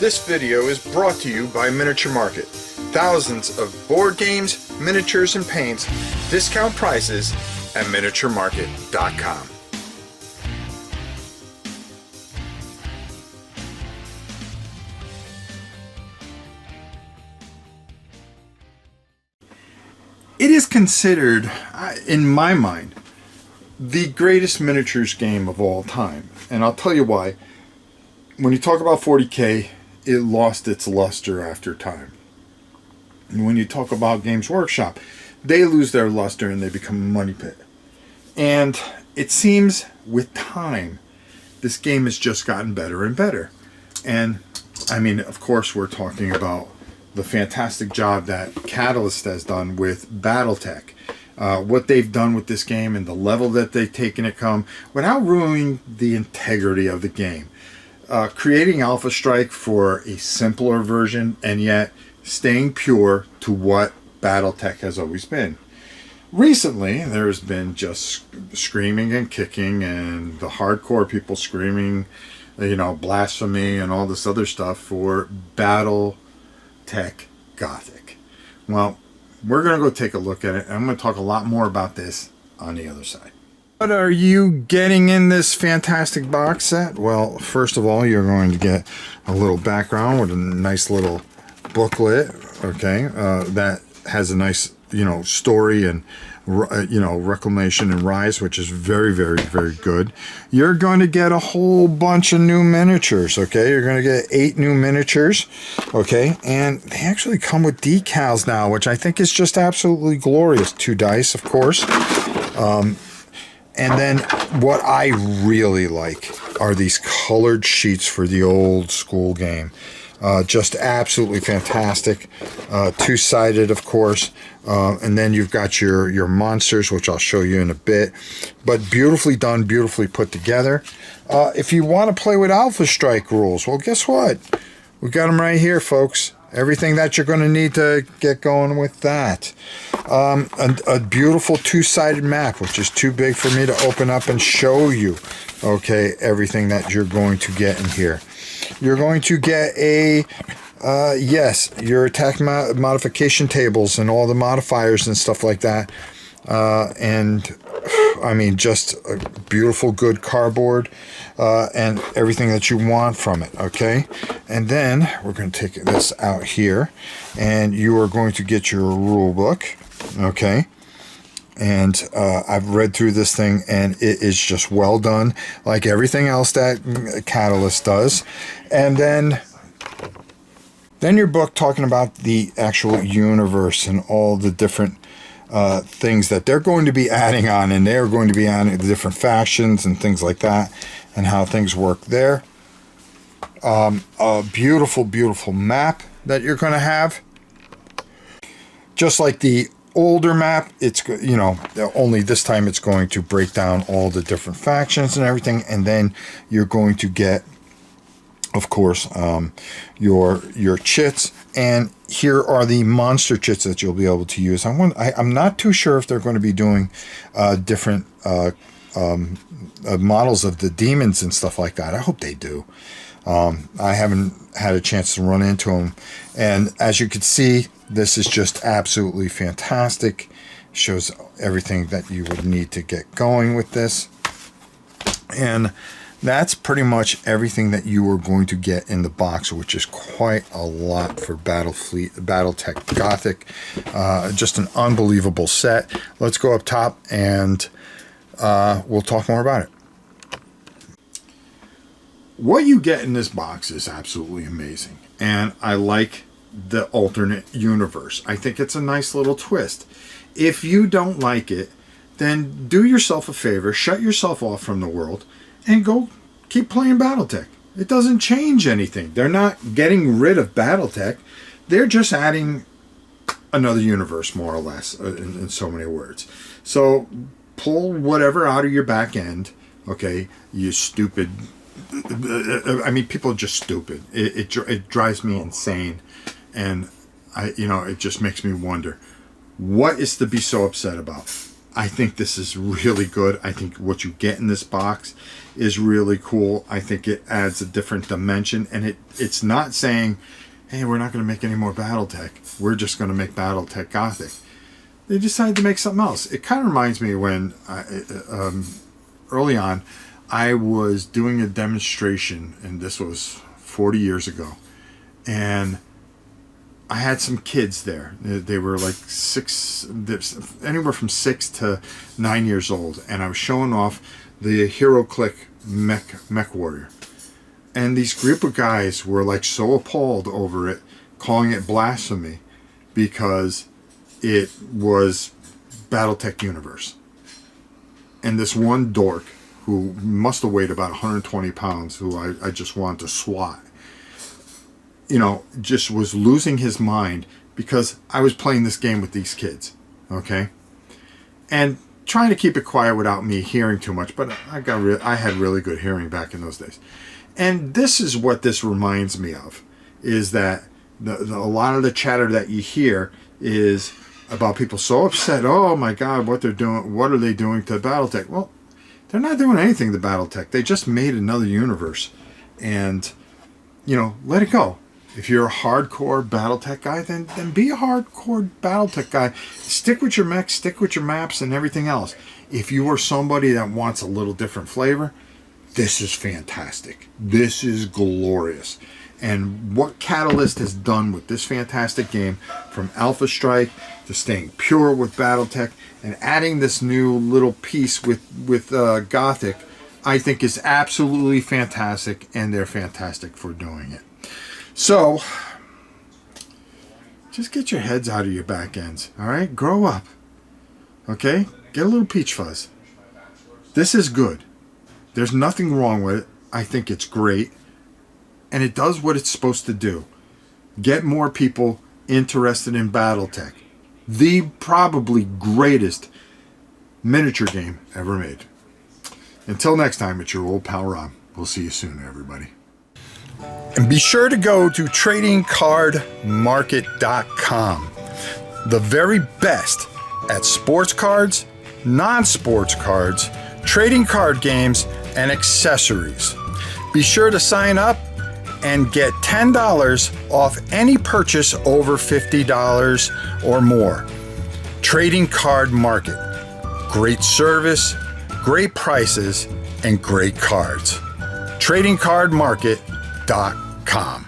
This video is brought to you by Miniature Market. Thousands of board games, miniatures, and paints, discount prices at miniaturemarket.com. It is considered, in my mind, the greatest miniatures game of all time. And I'll tell you why. When you talk about 40K, it lost its luster after time. And when you talk about Games Workshop, they lose their luster and they become a money pit. And it seems with time, this game has just gotten better and better. And I mean, of course, we're talking about the fantastic job that Catalyst has done with Battletech. What they've done with this game and the level that they've taken it come without ruining the integrity of the game. Creating Alpha Strike for a simpler version and yet staying pure to what Battletech has always been. Recently, there's been just screaming and kicking and the hardcore people screaming, you know, blasphemy and all this other stuff for Battletech Gothic. Well, we're going to go take a look at it, and I'm going to talk a lot more about this on the other side. What are you getting in this fantastic box set? Well, first of all, you're going to get a little background with a nice little booklet, okay, that has a nice, you know, story and, you know, Reclamation and Rise, which is very, very, very good. You're going to get a whole bunch of new miniatures, okay? You're going to get 8 new miniatures, okay? And they actually come with decals now, which I think is just absolutely glorious. 2 dice, of course. And then what I really like are these colored sheets for the old school game. Just absolutely fantastic. 2-sided, of course. And then you've got your monsters, which I'll show you in a bit. But beautifully done, beautifully put together. If you want to play with Alpha Strike rules, well, guess what? We got them right here, folks. Everything that you're going to need to get going with that. A beautiful 2-sided map, which is too big for me to open up and show you. Okay, everything that you're going to get in here. You're going to get a, yes, your attack modification tables and all the modifiers and stuff like that. And I mean, just a beautiful, good cardboard and everything that you want from it, okay? And then we're going to take this out here, and you are going to get your rule book, okay? And I've read through this thing, and it is just well done, like everything else that Catalyst does. And then your book talking about the actual universe and all the different things that they're going to be adding on, and they're going to be adding the different factions and things like that, and how things work there. A beautiful, beautiful map that you're going to have. Just like the older map, it's, you know, only this time it's going to break down all the different factions and everything, and then you're going to get, of course, your chits, and here are the monster chits that you'll be able to use. I'm not too sure if they're going to be doing different models of the demons and stuff like that. I hope they do. I haven't had a chance to run into them, and as you can see, this is just absolutely fantastic. Shows everything that you would need to get going with this, and that's pretty much everything that you are going to get in the box, which is quite a lot for Battletech Gothic. Just an unbelievable set. Let's go up top and we'll talk more about it. What you get in this box is absolutely amazing, and I like the alternate universe. I think it's a nice little twist. If you don't like it, then do yourself a favor, shut yourself off from the world, and go keep playing Battletech. It doesn't change anything. They're not getting rid of Battletech. They're just adding another universe, more or less, in so many words. So pull whatever out of your back end, okay, you stupid. I mean, people are just stupid. It drives me insane. And, you know, it just makes me wonder, what is to be so upset about? I think this is really good. I think what you get in this box is really cool. I think it adds a different dimension, and it's not saying, hey, we're not going to make any more Battletech. We're just going to make Battletech Gothic. They decided to make something else. It kind of reminds me when early on I was doing a demonstration, and this was 40 years ago, and I had some kids there. They were like anywhere from 6 to 9 years old, and I was showing off the HeroClick mech warrior. And these group of guys were like so appalled over it, calling it blasphemy because it was Battletech Universe. And this one dork who must have weighed about 120 pounds, who I just wanted to swat, you know, just was losing his mind because I was playing this game with these kids, okay? And trying to keep it quiet without me hearing too much, but I had really good hearing back in those days. And this is what this reminds me of, is that a lot of the chatter that you hear is about people so upset, oh my God, what they're doing, what are they doing to Battletech? Well, they're not doing anything to Battletech. They just made another universe. And, you know, let it go. If you're a hardcore Battletech guy, then be a hardcore Battletech guy. Stick with your mechs, stick with your maps and everything else. If you are somebody that wants a little different flavor, this is fantastic. This is glorious. And what Catalyst has done with this fantastic game, from Alpha Strike to staying pure with Battletech and adding this new little piece with Gothic, I think is absolutely fantastic, and they're fantastic for doing it. So, just get your heads out of your back ends, all right? Grow up, okay? Get a little peach fuzz. This is good. There's nothing wrong with it. I think it's great. And it does what it's supposed to do. Get more people interested in Battletech. The probably greatest miniature game ever made. Until next time, it's your old pal Rob. We'll see you soon, everybody. And be sure to go to tradingcardmarket.com. The very best at sports cards, non-sports cards, trading card games, and accessories. Be sure to sign up and get $10 off any purchase over $50 or more. Trading Card Market. Great service, great prices, and great cards. TradingCardMarket.com.